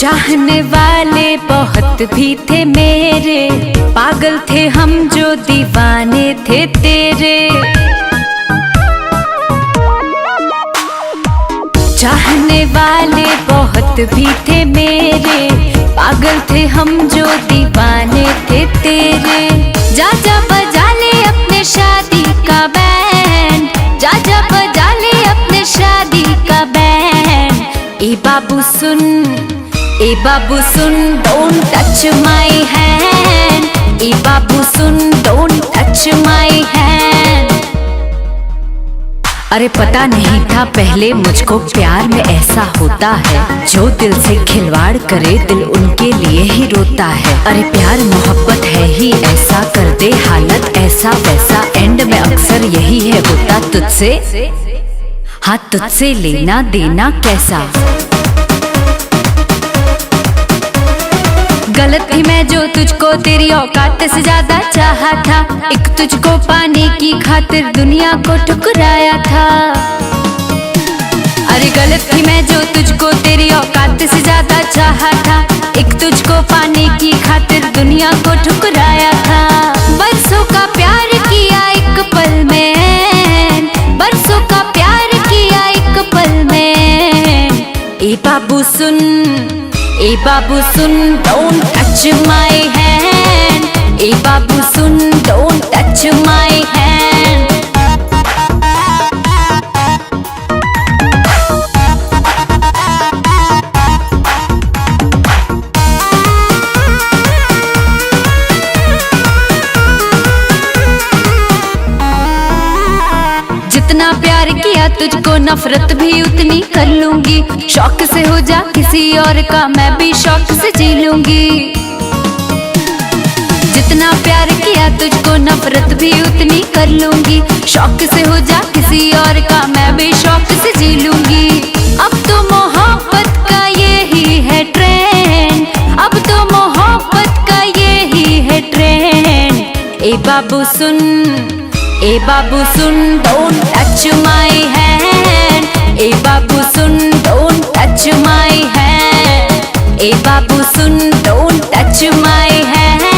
चाहने वाले बहुत भी थे मेरे, पागल थे हम जो दीवाने थे तेरे। चाहने वाले बहुत भी थे मेरे, पागल थे हम जो दीवाने थे तेरे। जा जा बजा ले अपने शादी का बैंड, जा जा बजा ले अपने शादी का band. A Babu soon, A Babu soon, don't touch my hand। A Babu soon, don't touch my hand। अरे पता नहीं था पहले मुझको प्यार में ऐसा होता है, जो दिल से खिलवाड़ करे दिल उनके लिए ही रोता है। अरे प्यार मोहब्बत है ही ऐसा, कर दे हालत ऐसा वैसा, एंड में अक्सर यही है होता तुझसे, हाँ तुझसे लेना देना कैसा। गलत थी मैं जो तुझको तेरी औकात से ज्यादा चाहा था, एक तुझको पाने की खातिर दुनिया को ठुकराया था। अरे गलत थी मैं जो तुझको तेरी औकात से ज्यादा चाहा था, एक तुझको पाने की खातिर दुनिया को ठुकराया था। बरसों का प्यार किया एक पल में, बरसों का प्यार किया एक पल में। ए बाबू सुन, ए बाबू सुन, don't touch my hand। A Babu soon, don't touch my hand। जितना प्यार किया तुझको नफरत भी उतनी कर लूंगी, शौक से हो जा किसी और का मैं भी शौक से जी लूंगी। जितना प्यार किया तुझको नफरत भी उतनी कर लूंगी, शौक से हो जा किसी और का मैं भी शौक से जी लूंगी। अब तो मोहब्बत का यही है ट्रेंड, अब तो मोहब्बत का यही है trend. A Babu soon, A Babu soon, don't touch my hand। A Babu soon, don't touch my hand। A Babu soon, don't touch my hand।